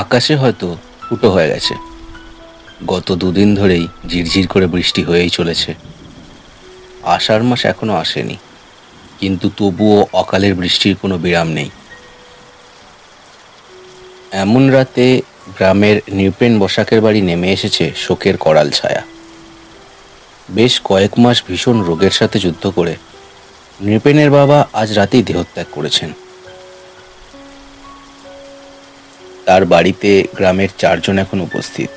আকাশে হয়তো ফুটো হয়ে গেছে। গত দুদিন ধরেই ঝিরঝির করে বৃষ্টি হয়েই চলেছে। আষাঢ় মাস এখনো আসেনি, কিন্তু তবুও অকালের বৃষ্টির কোনো বিরাম নেই। এমন রাতে গ্রামের নৃপেন বসাকের বাড়ি নেমে এসেছে শোকের করাল ছায়া। বেশ কয়েক মাস ভীষণ রোগের সাথে যুদ্ধ করে নৃপেনের বাবা আজ রাতেই দেহত্যাগ করেছেন। তার বাড়িতে গ্রামের 4 জন এখন উপস্থিত।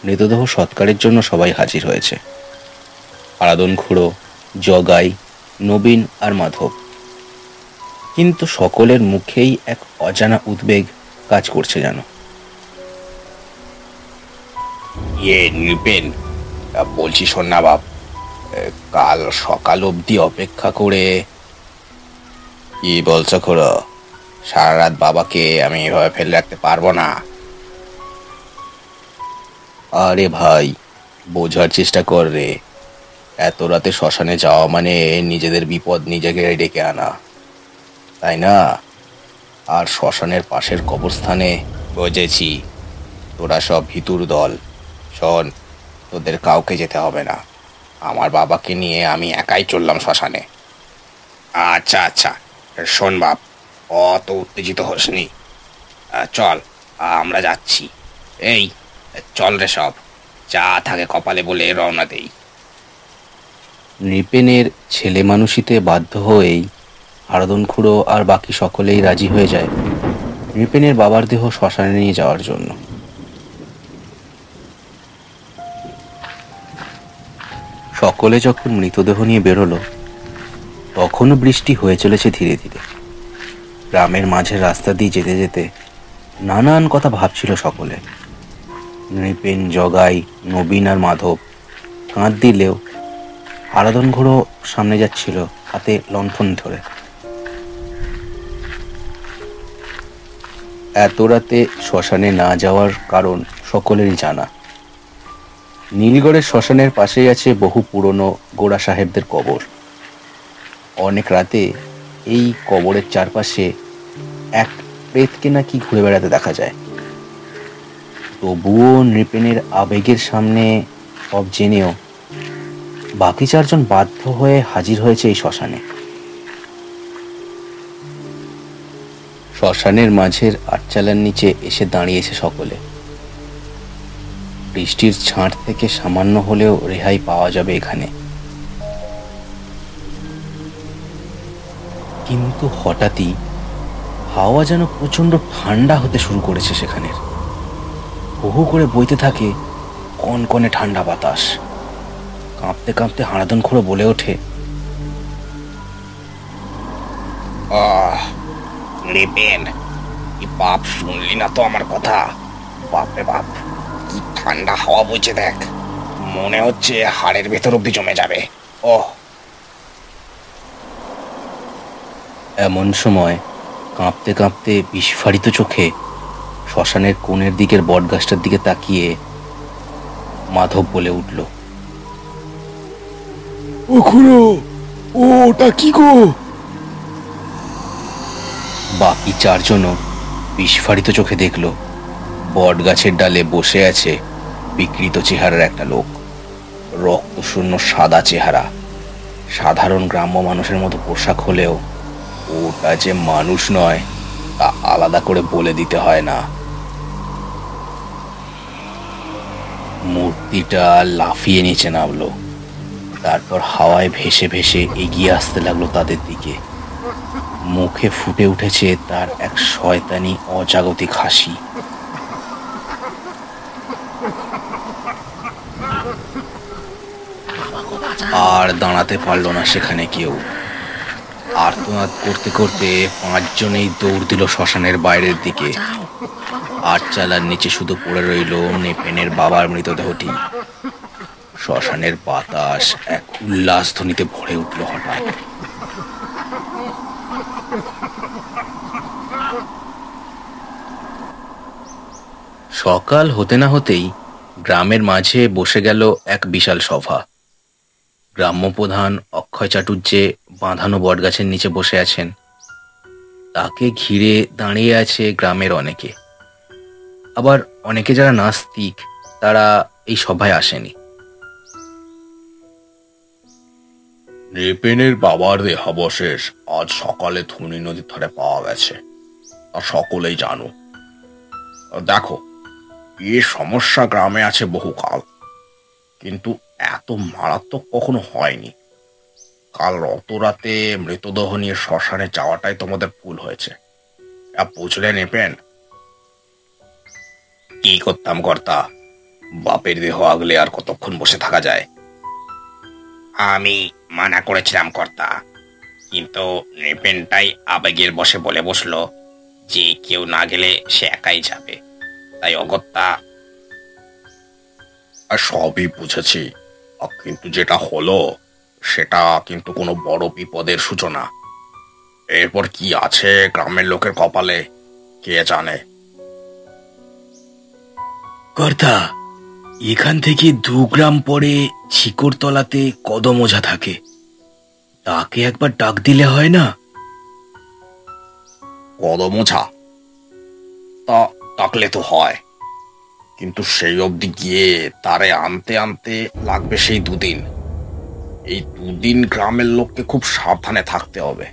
মৃতদেহ সৎকারের জন্য সবাই হাজির হয়েছে। আরাধন খুড়ো, জগাই, নবীন আর মাধব। কিন্তু সকলের মুখেই এক অজানা উদ্বেগ কাজ করছে যেন। নৃপেন, বলছি শোন না বাপ, কাল সকাল অবধি অপেক্ষা করে। কি বলছো খুড়ো? সারা রাত বাবাকে আমি এভাবে ফেলে রাখতে পারবো না। আরে ভাই, বোঝার চেষ্টা কর রে। এত রাতে শ্মশানে যাওয়া মানে নিজেদের বিপদ নিজেকে ডেকে আনা, তাই না? আর শ্মশানের পাশের কবরস্থানে। বুঝেছি, তোরা সব ভিতুর দল। শোন, তোদের কাউকে যেতে হবে না। আমার বাবাকে নিয়ে আমি একাই চললাম শ্মশানে। আচ্ছা আচ্ছা, শোন বাপ, অত উত্তেজিত হোসনি। চল, আমরা যাচ্ছি। এই চল রে সব, যা থাকে কপালে বলে রওনা দেই। নৃপেনের ছেলে মানুষিতে বাধ্য হয়েই আরাধন খুড়ো আর বাকি সকলেই রাজি হয়ে যায় নৃপেনের বাবার দেহ শ্মশানে নিয়ে যাওয়ার জন্য। সকলে যখন মৃতদেহ নিয়ে বেরোলো, তখনও বৃষ্টি হয়ে চলেছে ধীরে ধীরে। গ্রামের মাঝের রাস্তা দিয়ে যেতে যেতে নানান কথা ভাবছিল সকলে। নৃপেন, জগাই, নবীন আর মাধব কাঁধ দিলেও আরাধন খুড়ো সামনে যাচ্ছিল হাতে লণ্ঠন ধরে। এত রাতে শ্মশানে না যাওয়ার কারণ সকলেরই জানা। নীলগড়ের শ্মশানের পাশেই আছে বহু পুরনো গোড়া সাহেবদের কবর। অনেক রাতে এই কবরের চারপাশে এক প্রেতকে নাকি ঘুরে বেড়াতে দেখা যায়। তবুও নৃপেনের আবেগের সামনে সব জেনেও বাকি 4 জন বাধ্য হয়ে হাজির হয়েছে এই শ্মশানে। শ্মশানের মাঝের আটচালার নিচে এসে দাঁড়িয়েছে সকলে। বৃষ্টির ছাঁট থেকে সামান্য হলেও রেহাই পাওয়া যাবে এখানে। কিন্তু হঠাৎই হাওয়া যেন প্রচন্ড ঠান্ডা হতে শুরু করেছে সেখানে। হু করে বইতে থাকে কনকনে ঠান্ডা বাতাস। কাঁপতে কাঁপতে আরাধন খুড়ো বলে ওঠে, নৃপেন, কি বাপ, শুনলি না তো আমার কথা? বাপরে বাপ, কি ঠান্ডা হাওয়া বইছে দেখ, মনে হচ্ছে হাড়ের ভেতর অব্দি জমে যাবে। ওহ! এমন সময় কাঁপতে কাঁপতে বিস্ফারিত চোখে শ্মশানের কোণের দিকের বটগাছটার দিকে তাকিয়ে মাধব বলে উঠল, ও খুড়ো, ওটা কি গো? বাকি 4 জনও বিস্ফারিত চোখে দেখল বট গাছের ডালে বসে আছে বিকৃত চেহারার একটা লোক। রক্তশূন্য সাদা চেহারা, সাধারণ গ্রাম্য মানুষের মতো পোশাক হলেও ওটা যে মানুষ নয় তা আলাদা করে বলে দিতে হয় না। মূর্তিটা লাফিয়ে নিচে নামলো, তারপর হাওয়ায় ভেসে ভেসে এগিয়ে আসতে লাগলো তাদের দিকে। মুখে ফুটে উঠেছে তার এক শয়তানি অজাগতিক হাসি। আর দাঁড়াতে পারলো না সেখানে কেউ। আর্তনাদ করতে করতে 5 জনেই দৌড় দিল শ্মশানের বাইরের দিকে। আটচালার নিচে শুধু পড়ে রইল নৃপেনের বাবার মৃতদেহটি। শ্মশানের বাতাস এক উল্লাস ধ্বনিতে ভরে উঠল হঠাৎ। সকাল হতে না হতেই গ্রামের মাঝে বসে গেল এক বিশাল সভা। গ্রাম্য প্রধান অক্ষয় চাটুর্যে বাঁধানো বটগাছের নিচে বসে আছেন। তাকে ঘিরে দাঁড়িয়ে আছে গ্রামের অনেকে। আবার অনেকে যারা নাস্তিক তারা এই সভায় আসেনি। নৃপেনের বাবার দেহাবশেষ আজ সকালে ধুনি নদীর ধারে পাওয়া গেছে, তা সকলেই জানো। দেখো, এ সমস্যা গ্রামে আছে বহুকাল, কিন্তু এত মারাত্মক কখনো হয়নি। কাল রাতে মৃতদেহ নিয়ে শ্মশানে যাওয়াটাই তোমাদের ভুল হয়েছে, বুঝলে নেপেন? কি করতাম কর্তা, বাপের দেহ আগলে আর কতক্ষণ বসে থাকা যায়? আমি মানা করেছিলাম কর্তা, কিন্তু নৃপেনটাই আবেগের বসে বলে বসলো যে কেউ না গেলে সে একাই যাবে, তাই অগত্যা। সবই বুঝেছি, কিন্তু যেটা হলো সেটা কিন্তু কোনো বড় বিপদের সূচনা। এরপর কি আছে গ্রামের লোকের কপালে কে জানে। কর্তা, এখান থেকে 2 গ্রাম পরে ছিকরতলাতে কদম ওঝা থাকে, তাকে একবার ডাক দিলে হয় না? কদম ওঝা? তা ডাকলে তো হয়, কিন্তু সেই অবধি গিয়ে তারে আনতে আনতে লাগবে সেই 2 দিন। এই 2 দিন গ্রামের লোককে খুব সাবধানে থাকতে হবে।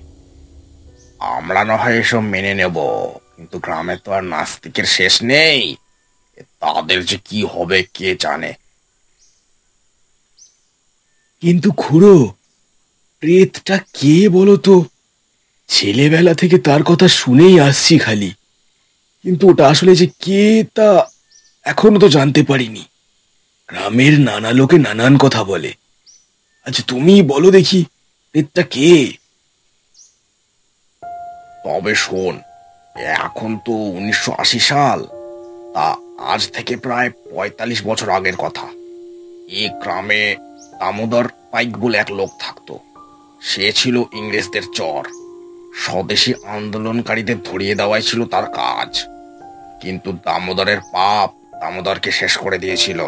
আমরা না হয় এসব মেনে নেব, কিন্তু গ্রামে তো আর নাস্তিকের শেষ নেই, তাদের যে কি হবে কে জানে। কিন্তু খুড়ো, প্রেতটা কে বলো তো? ছেলেবেলা থেকে তার কথা শুনেই আসছি খালি, কিন্তু ওটা আসলে যে কে তা এখনো তো জানতে পারিনি। গ্রামের নানা লোকে নানান কথা বলে। আচ্ছা, তুমি বলো দেখি, প্রেতটা কে? তবে শোন, এখন তো 1980 সাল, তা আজ থেকে প্রায় 45 বছর আগের কথা। এই গ্রামে দামোদর পাইক বলে এক লোক থাকতো। সে ছিল ইংরেজদের চর। স্বদেশী আন্দোলনকারীদের ধরিয়ে দেওয়াই ছিল তার কাজ, কিন্তু দামোদরের পাপ দামোদরকে শেষ করে দিয়েছিল।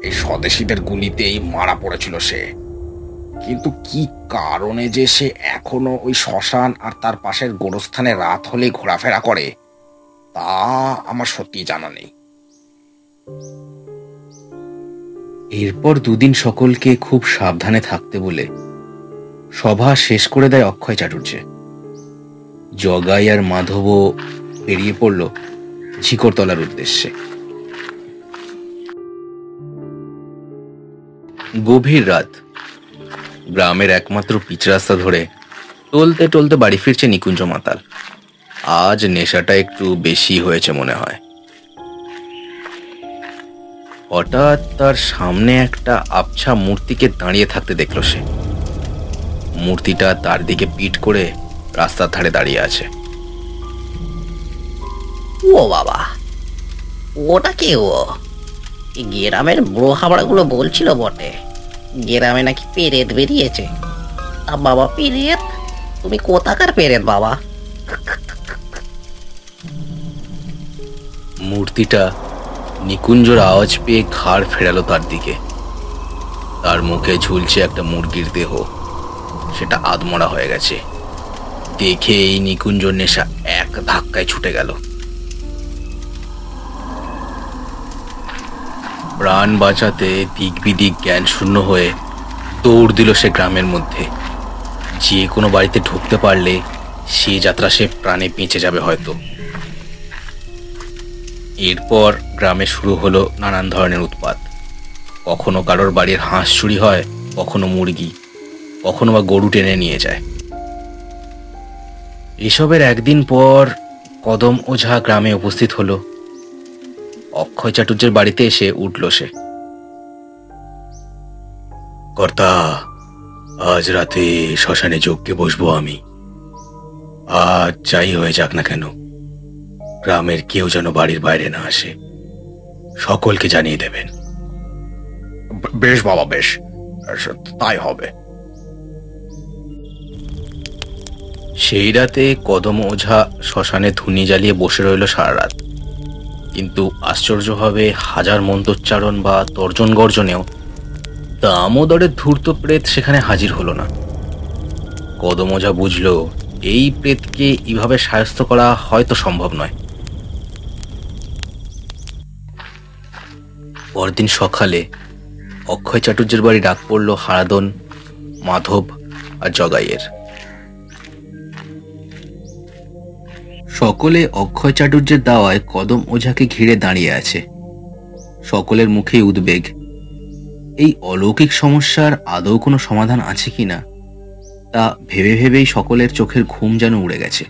এই স্বদেশীদের গুলিতেই মারা পড়েছিল সে। কিন্তু কি কারণে যে সে এখনো ওই শ্মশান আর তার পাশের গোরস্থানে রাত হলেই ঘোরাফেরা করে তা আমার সত্যি জানা নেই। এরপর 2 দিন সকলকে খুব সাবধানে থাকতে বলে সভা শেষ করে দেয় অক্ষয় চাটুর্যে। জগাই আর মাধবও বেরিয়ে পড়ল ঝিকরতলার উদ্দেশ্যে। গভীর রাত। গ্রামের একমাত্র পিচ রাস্তা ধরে টলতে টলতে বাড়ি ফিরছে নিকুঞ্জ মাতাল। আজ নেশাটা একটু বেশি হয়েছে মনে হয়। হঠাৎ তার সামনে একটা আবছা মূর্তিকে দাঁড়িয়ে থাকতে দেখল সে। মূর্তিটা তার দিকে পিঠ করে রাস্তার ধারে দাঁড়িয়ে আছে। ও বাবা, ওটা কে? ও গ্রামের বুড়ো হাবড়াগুলো বলছিল বটে, গ্রামে নাকি পেরেত বেরিয়েছে। তা বাবা, পেরেত? তুমি কোথাকার পেরেত বাবা? মূর্তিটা নিকুঞ্জর আওয়াজ পেয়ে ঘাড় ফেরালো তার দিকে। তার মুখে ঝুলছে একটা মুরগির দেহ, সেটা আধমরা হয়ে গেছে। দেখে এই নিকুঞ্জর নেশা এক ধাক্কায় ছুটে গেল। প্রাণ বাঁচাতে দিক বিদিক জ্ঞান শূন্য হয়ে দৌড় দিল সে গ্রামের মধ্যে। যে কোনো বাড়িতে ঢুকতে পারলে সে যাত্রা সে প্রাণে বেঁচে যাবে হয়তো। এরপর গ্রামে শুরু হলো নানান ধরনের উৎপাত। কখনো কারোর বাড়ির হাঁস চুরি হয়, কখনো মুরগি, কখনো বা গরু টেনে নিয়ে যায়। এসবের একদিন পর কদম ওঝা গ্রামে উপস্থিত হলো। অক্ষয় চাটুর্যের বাড়িতে এসে উঠল সে। কর্তা, আজ রাতে শ্মশানে যজ্ঞে বসবো আমি। আজ যাই হয়ে যাক না কেন, গ্রামের কেউ যেন বাড়ির বাইরে না আসে, সকলকে জানিয়ে দেবেন। বেশ বাবা, বেশ, তাই হবে। সেই রাতে কদম ওঝা শ্মশানে ধুনি জ্বালিয়ে বসে রইল সারা রাত। কিন্তু আশ্চর্যভাবে হাজার মন্ত্রোচ্চারণ বা তর্জন গর্জনেও দামোদরের ধূর্ত প্রেত সেখানে হাজির হলো না। কদম ওঝা বুঝল এই প্রেতকে এইভাবে সায়স্ত করা হয়তো সম্ভব নয়। পরদিন সকালে অক্ষয় চাটুর্যের বাড়ি ডাক পড়ল হারাধন, মাধব আর জগাইয়ের। সকলে অক্ষয় চাটুর্যের দাওয়ায় কদম ওঝাকে ঘিরে দাঁড়িয়ে আছে। সকলের মুখেই উদ্বেগ। এই অলৌকিক সমস্যার আদৌ কোনো সমাধান আছে কিনা তা ভেবে ভেবেই সকলের চোখের ঘুম যেন উড়ে গেছে।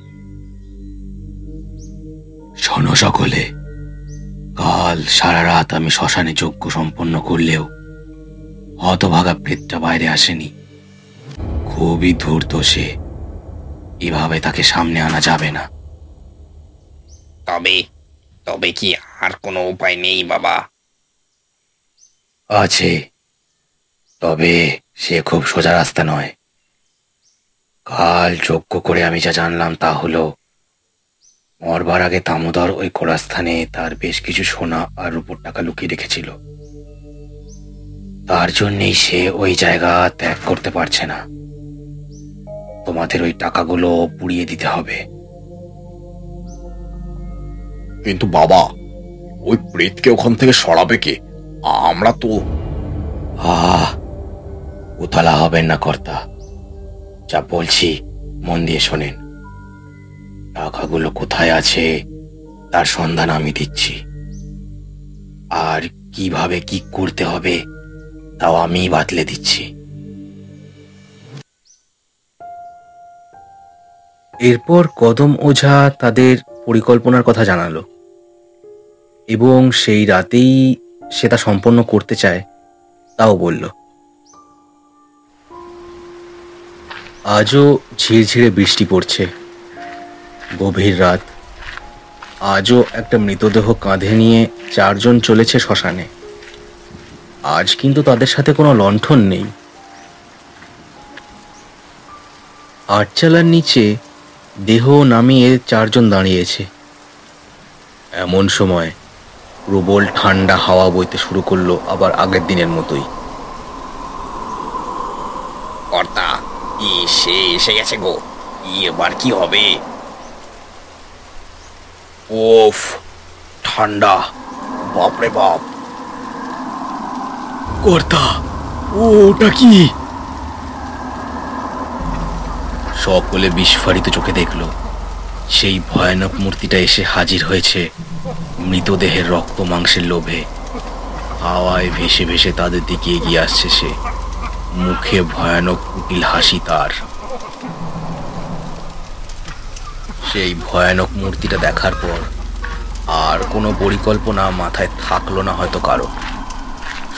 শোনো সকলে, কাল সারা রাত আমি শ্মশানে যজ্ঞ সম্পন্ন করলেও হতভাগা প্রেতটা বাইরে আসেনি। খুবই ধূর্ত সে, এভাবে তাকে সামনে আনা যাবে না। তবে তবে কি আর কোনো উপায় নেই বাবা? আছে, তবে সে খুব সোজা রাস্তা নয়। কাল যজ্ঞ করে আমি যা জানলাম তা হলো, মরবার আগে দামোদর ওই গোড়াস্থানে তার বেশ কিছু সোনা আর রূপোর টাকা লুকিয়ে রেখেছিল। তার জন্যেই সে ওই জায়গা ত্যাগ করতে পারছে না। তোমাদের ওই টাকাগুলো পুড়িয়ে দিতে হবে। কিন্তু বাবা, ওই প্রেতকে ওখান থেকে সরাবে কে? আমরা তো। উতলা হবেন না কর্তা, যা বলছি মন দিয়ে শোনেন। টাকাগুলো কোথায় আছে তার সন্ধান আমি দিচ্ছি, আর কিভাবে কি করতে হবে তাও আমি বাতলে দিচ্ছি। এরপর কদম ওঝা তাদের পরিকল্পনার কথা জানালো এবং সেই রাতেই সে তা সম্পন্ন করতে চায় তাও বলল। আজও ঝিরঝিরে বৃষ্টি পড়ছে। গভীর রাত। আজও একটা মৃতদেহ কাঁধে নিয়ে চারজন চলেছে শ্মশানে। আজ কিন্তু তাদের সাথে কোনো লণ্ঠন নেই। আটচালার নিচে দেহ নামিয়ে চারজন দাঁড়িয়েছে। এমন সময় প্রবল ঠান্ডা হাওয়া বইতে শুরু করলো, আবার আগের দিনের মতোই। কর্তা, সে এসে গেছে গো, এবার কি হবে? ওফ, ঠান্ডা, বাপরে বাপ। কর্তা, ওটা কি? সকলে বিস্ফারিত চোখে দেখল সেই ভয়ানক মূর্তিটা এসে হাজির হয়েছে মৃতদেহের রক্ত মাংসের লোভে। হাওয়ায় ভেসে ভেসে তাদের দিকে এগিয়ে আসছে সে, মুখে ভয়ানক কুটিল হাসি তার। সেই ভয়ানক মূর্তিটা দেখার পর আর কোনো পরিকল্পনা মাথায় থাকলো না হয়তো কারো।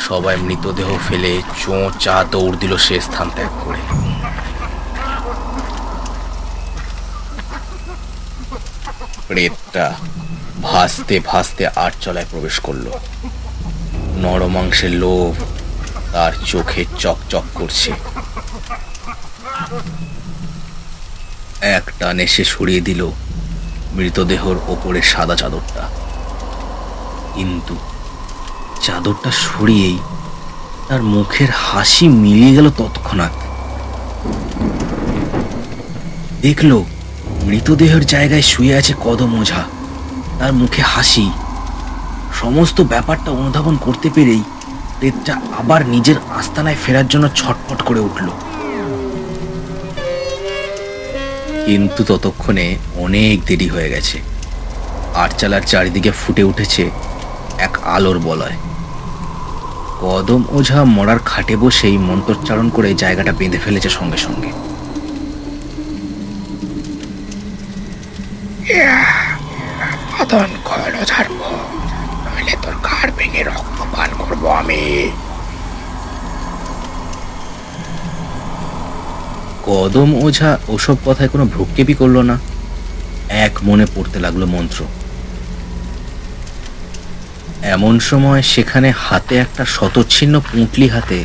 সবাই মৃতদেহ ফেলে চোঁচা দৌড় দিল সে স্থান ত্যাগ করে। প্রেতটা ভাসতে ভাসতে আটচলায় প্রবেশ করলো। নরমাংসের লোভ তার চোখে চকচক করছে। এক টানে সে সরিয়ে দিল মৃতদেহর ওপরে সাদা চাদরটা, কিন্তু চাদরটা সরিয়েই তার মুখের হাসি মিলিয়ে গেল তৎক্ষণাৎ। দেখল মৃতদেহের জায়গায় শুয়ে আছে কদম ওঝা, তার মুখে হাসি। সমস্ত ব্যাপারটা অনুধাবন করতে পেরেই প্রেতটা আবার নিজের আস্তানায় ফেরার জন্য ছটফট করে উঠল। কিন্তু ততক্ষণে অনেক দেরি হয়ে গেছে। আটচালার চারিদিকে ফুটে উঠেছে এক আলোর বলয়। কদম ওঝা মরার খাটে বসেই মন্ত্রোচ্চারণ করে জায়গাটা বেঁধে ফেলেছে সঙ্গে সঙ্গে। মদন খোল ছাড়বো, নইলে তোর ঘাড় ভেঙে রক্ত পান করবো আমি। কদম ওঝা ওসব কথায় কোনো ভ্রুক্ষেপই করল না। এক মনে পড়তে লাগলো মন্ত্র। এমন সময় সেখানে হাতে একটা শতচ্ছিন্ন পুঁটলি হাতে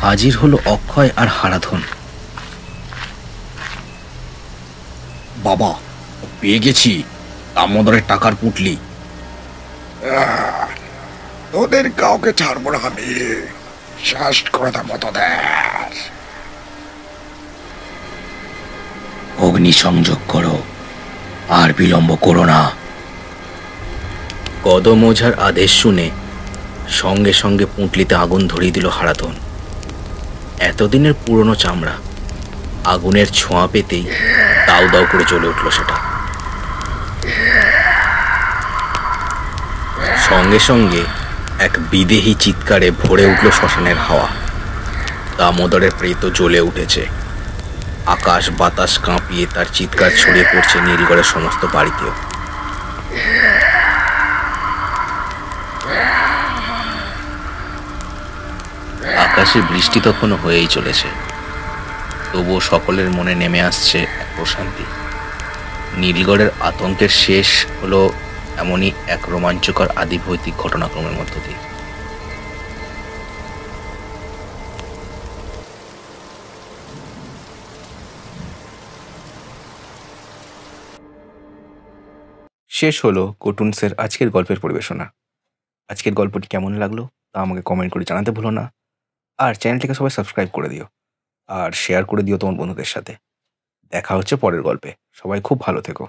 হাজির হলো অক্ষয় আর হারাধন। বাবা, পেয়ে গেছি দামোদরের টাকার পুঁটলি। তোদের কাউকে ছাড়বো না আমি, শেষ করে দেবো তোদের। অগ্নি সংযোগ করো, আর বিলম্ব করো না। কদম ওঝার আদেশ শুনে সঙ্গে সঙ্গে পুঁটলিতে আগুন ধরিয়ে দিল হারাধন। এতদিনের পুরনো চামড়া আগুনের ছোঁয়া পেতেই দাউ দাউ করে জ্বলে উঠল সেটা। সঙ্গে সঙ্গে এক বিদেহী চিৎকারে ভরে উঠল শ্মশানের হাওয়া। দামোদরের প্রেত জ্বলে উঠেছে। আকাশ বাতাস কাঁপিয়ে তার চিৎকার ছড়িয়ে পড়ছে নীলগড়ের সমস্ত বাড়িতেও। আকাশে বৃষ্টি তখনও হয়েই চলেছে, তবুও সকলের মনে নেমে আসছে এক প্রশান্তি। নীলগড়ের আতঙ্কের শেষ হলো এমনই এক রোমাঞ্চকর আদিভৌতিক ঘটনাক্রমের মধ্য দিয়ে। শেষ হলো কোটুন্সের আজকের গল্পের পরিবেশনা। আজকের গল্পটি কেমন লাগলো তা আমাকে কমেন্ট করে জানাতে ভুলো না। আর চ্যানেলটিকে সবাই সাবস্ক্রাইব করে দিও আর শেয়ার করে দিও তোমার বন্ধুদের সাথে। দেখা হচ্ছে পরের গল্পে। সবাই খুব ভালো থেকো।